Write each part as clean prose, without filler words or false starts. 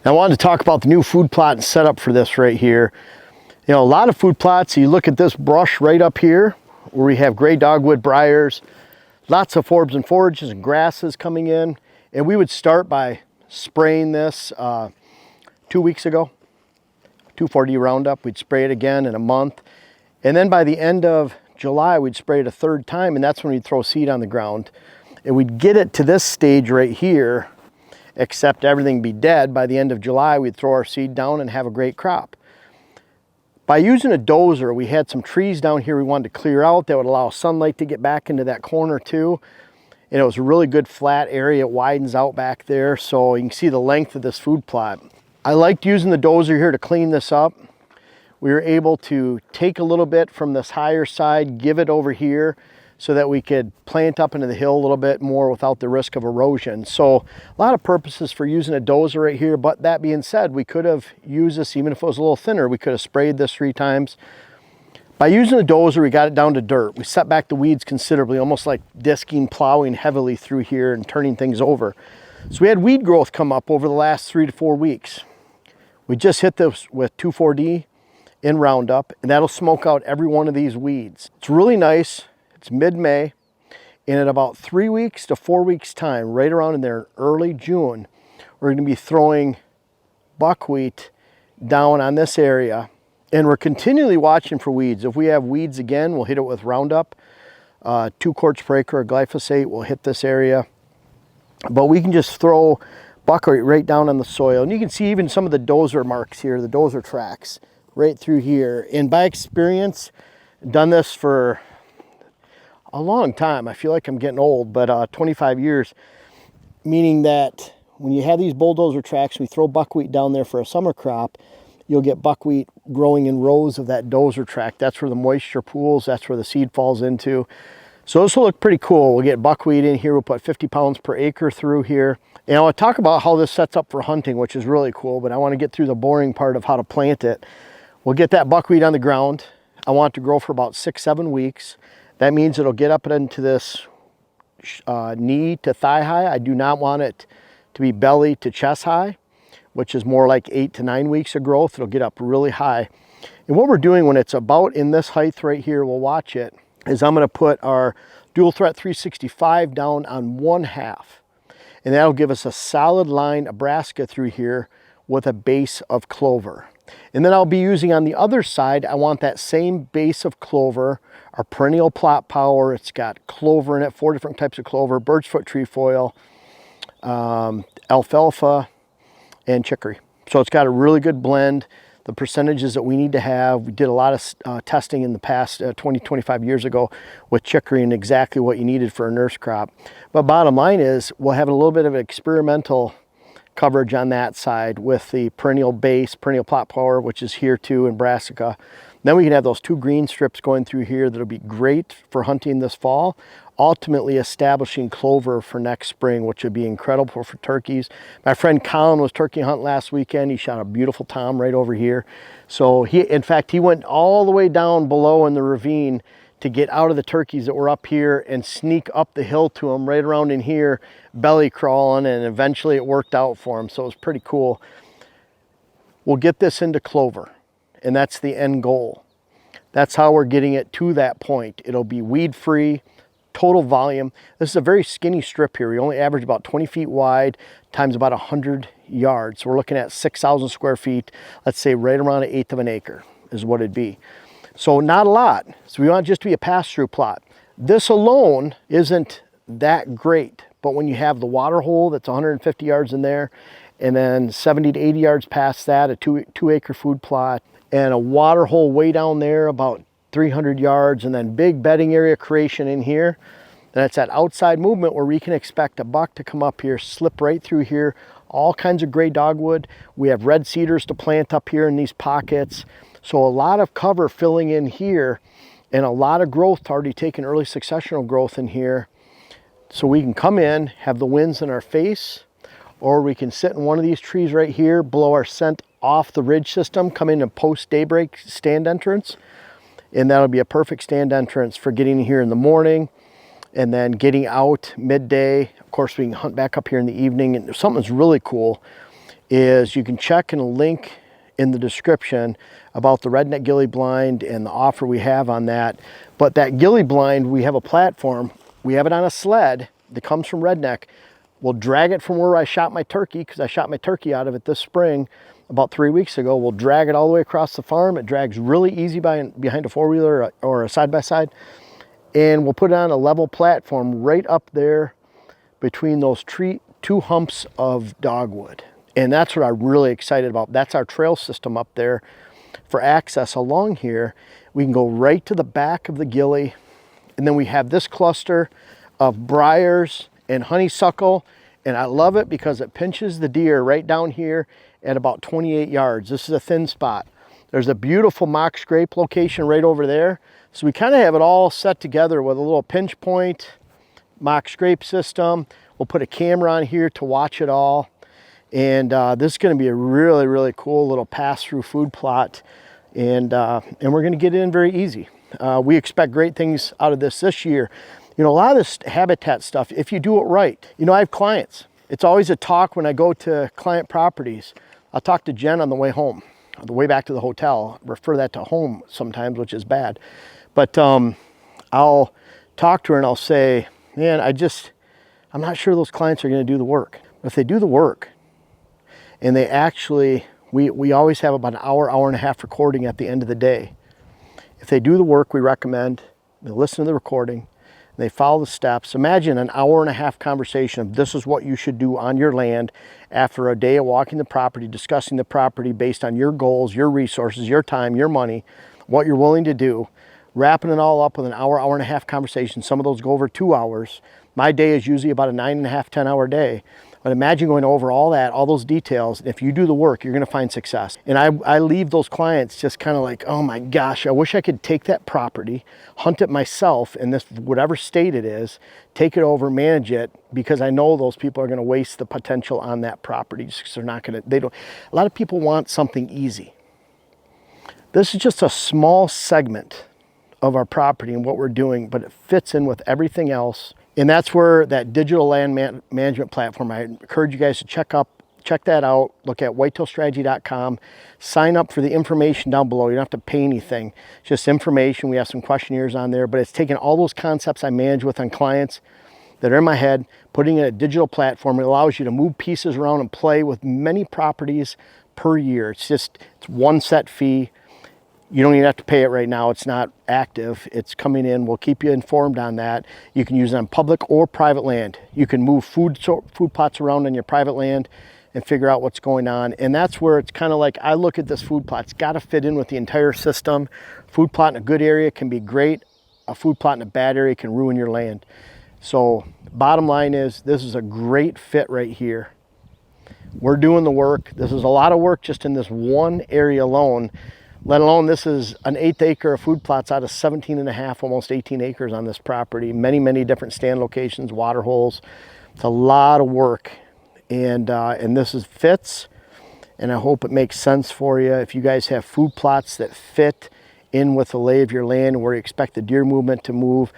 Now, I wanted to talk about the new food plot and setup for this right here. You know, a lot of food plots, you look at this brush right up here where we have gray dogwood briars, lots of forbs and forages and grasses coming in. And we would start by spraying this 2 weeks ago, 2,4-D Roundup. We'd spray it again in a month. And then by the end of July, we'd spray it a third time, and that's when we'd throw seed on the ground. And we'd get it to this stage right here, except everything be dead. By the end of July, we'd throw our seed down and have a great crop. By using a dozer, we had some trees down here we wanted to clear out that would allow sunlight to get back into that corner too. And it was a really good flat area. It widens out back there, so you can see the length of this food plot. I liked using the dozer here to clean this up. We were able to take a little bit from this higher side, give it over here, so that we could plant up into the hill a little bit more without the risk of erosion. So a lot of purposes for using a dozer right here, but that being said, we could have used this even if it was a little thinner. We could have sprayed this 3 times. By using the dozer, we got it down to dirt. We set back the weeds considerably, almost like disking, plowing heavily through here and turning things over. So we had weed growth come up over the last 3 to 4 weeks. We just hit this with 2,4-D in Roundup, and that'll smoke out every one of these weeds. It's really nice. It's mid-May, and in about 3 weeks to 4 weeks time, right around in there, early June, we're going to be throwing buckwheat down on this area, and we're continually watching for weeds. If we have weeds again, we'll hit it with Roundup, 2 quarts per acre of glyphosate will hit this area, but we can just throw buckwheat right down on the soil, and you can see even some of the dozer marks here, the dozer tracks right through here. And by experience, done this for a long time. I feel like I'm getting old, but 25 years, meaning that when you have these bulldozer tracks, we throw buckwheat down there for a summer crop, you'll get buckwheat growing in rows of that dozer track. That's where the moisture pools, that's where the seed falls into. So this will look pretty cool. We'll get buckwheat in here, we'll put 50 pounds per acre through here. And I want to talk about how this sets up for hunting, which is really cool, but I want to get through the boring part of how to plant it. We'll get that buckwheat on the ground. I want it to grow for about 6-7 weeks. That means it'll get up into this knee to thigh high. I do not want it to be belly to chest high, which is more like 8 to 9 weeks of growth. It'll get up really high. And what we're doing when it's about in this height right here, we'll watch it, is I'm going to put our Dual Threat 365 down on 1/2. And that'll give us a solid line of brassica through here with a base of clover. And then I'll be using on the other side, I want that same base of clover, our perennial plot power. It's got clover in it, 4 different types of clover, birchfoot trefoil, alfalfa, and chicory. So it's got a really good blend. The percentages that we need to have, we did a lot of testing in the past 20, 25 years ago with chicory and exactly what you needed for a nurse crop. But bottom line is, we'll have a little bit of an experimental coverage on that side with the perennial base, perennial plot power, which is here too, in brassica. Then we can have those 2 green strips going through here that'll be great for hunting this fall, ultimately establishing clover for next spring, which would be incredible for turkeys. My friend Colin was turkey hunting last weekend. He shot a beautiful tom right over here. So in fact, he went all the way down below in the ravine to get out of the turkeys that were up here and sneak up the hill to them right around in here, belly crawling, and eventually it worked out for him. So it was pretty cool. We'll get this into clover, and that's the end goal. That's how we're getting it to that point. It'll be weed-free, total volume. This is a very skinny strip here. We only average about 20 feet wide times about 100 yards. So we're looking at 6,000 square feet, let's say right around 1/8 of an acre is what it'd be. So not a lot. So we want it just to be a pass-through plot. This alone isn't that great, but when you have the water hole that's 150 yards in there, and then 70 to 80 yards past that, a 2-acre food plot, and a water hole way down there about 300 yards, and then big bedding area creation in here, then it's that outside movement where we can expect a buck to come up here, slip right through here, all kinds of gray dogwood. We have red cedars to plant up here in these pockets. So a lot of cover filling in here, and a lot of growth already taken, early successional growth in here. So we can come in, have the winds in our face, or we can sit in one of these trees right here, blow our scent off the ridge system, come in and post daybreak stand entrance, and that'll be a perfect stand entrance for getting here in the morning and then getting out midday. Of course, we can hunt back up here in the evening. And something's really cool is you can check in a link in the description about the Redneck Ghillie blind and the offer we have on that. But that ghillie blind, we have a platform. We have it on a sled that comes from Redneck. We'll drag it from where I shot my turkey, because I shot my turkey out of it this spring about 3 weeks ago. We'll drag it all the way across the farm. It drags really easy behind a four-wheeler or a side-by-side. And we'll put it on a level platform right up there between those two humps of dogwood. And that's what I'm really excited about. That's our trail system up there for access along here. We can go right to the back of the ghillie, and then we have this cluster of briars and honeysuckle, and I love it because it pinches the deer right down here at about 28 yards. This is a thin spot. There's a beautiful mock scrape location right over there. So we kind of have it all set together with a little pinch point, mock scrape system. We'll put a camera on here to watch it all. And this is going to be a really, really cool little pass-through food plot. And we're going to get in very easy. We expect great things out of this year. You know, a lot of this habitat stuff, if you do it right, you know, I have clients. It's always a talk when I go to client properties. I'll talk to Jen on the way home, on the way back to the hotel. I refer that to home sometimes, which is bad. But I'll talk to her and I'll say, man, I'm not sure those clients are going to do the work. But if they do the work, and they actually, we always have about an hour, hour and a half recording at the end of the day. If they do the work we recommend, they listen to the recording, they follow the steps. Imagine an hour and a half conversation of this is what you should do on your land after a day of walking the property, discussing the property based on your goals, your resources, your time, your money, what you're willing to do, wrapping it all up with an hour, hour and a half conversation. Some of those go over 2 hours. My day is usually about a 9.5, 10-hour day. But imagine going over all that, all those details. And if you do the work, you're going to find success. And I leave those clients just kind of like, oh my gosh, I wish I could take that property, hunt it myself in this, whatever state it is, take it over, manage it, because I know those people are going to waste the potential on that property just because they're not going to, a lot of people want something easy. This is just a small segment of our property and what we're doing, but it fits in with everything else. And that's where that digital land management platform, I encourage you guys to check that out. Look at whitetailstrategy.com. Sign up for the information down below. You don't have to pay anything. It's just information. We have some questionnaires on there, but it's taking all those concepts I manage with on clients that are in my head, putting in a digital platform. It allows you to move pieces around and play with many properties per year. It's one set fee. You don't even have to pay it right now. It's not active. It's coming in. We'll keep you informed on that. You can use it on public or private land. You can move food plots around on your private land and figure out what's going on. And that's where it's kind of like, I look at this food plot. It's got to fit in with the entire system. Food plot in a good area can be great. A food plot in a bad area can ruin your land. So bottom line is, this is a great fit right here. We're doing the work. This is a lot of work just in this one area alone. Let alone this is an 1/8 acre of food plots out of 17.5, almost 18 acres on this property. Many, many different stand locations, water holes. It's a lot of work. And this fits, and I hope it makes sense for you. If you guys have food plots that fit in with the lay of your land, where you expect the deer movement to move,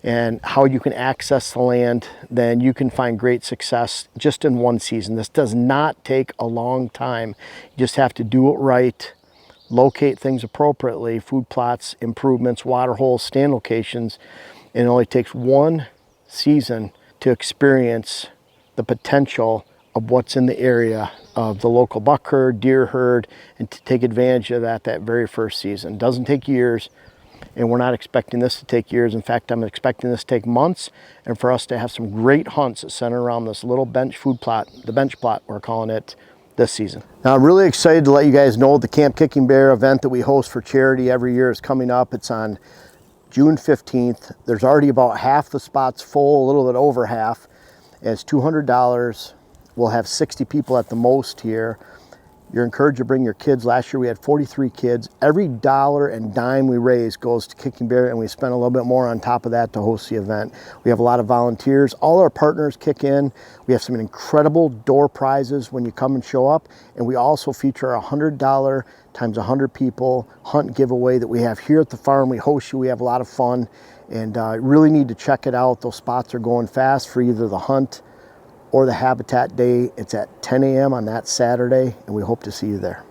and how you can access the land, then you can find great success just in one season. This does not take a long time. You just have to do it right. Locate things appropriately, food plots, improvements, water holes, stand locations, and it only takes one season to experience the potential of what's in the area of the local buck herd, deer herd, and to take advantage of that very first season. It doesn't take years, and we're not expecting this to take years. In fact, I'm expecting this to take months, and for us to have some great hunts that center around this little bench food plot, the bench plot we're calling it, this season. Now, I'm really excited to let you guys know the Camp Kicking Bear event that we host for charity every year is coming up. It's on June 15th. There's already about half the spots full, a little bit over half. And it's $200. We'll have 60 people at the most here. You're encouraged to bring your kids. Last year we had 43 kids. Every dollar and dime we raise goes to Kicking Bear, and we spend a little bit more on top of that to host the event. We have a lot of volunteers. All our partners kick in. We have some incredible door prizes when you come and show up, and we also feature a $100 times 100 people hunt giveaway that we have here at the farm. We host you. We have a lot of fun, and really need to check it out. Those spots are going fast for either the hunt or the Habitat Day. It's at 10 a.m. on that Saturday, and we hope to see you there.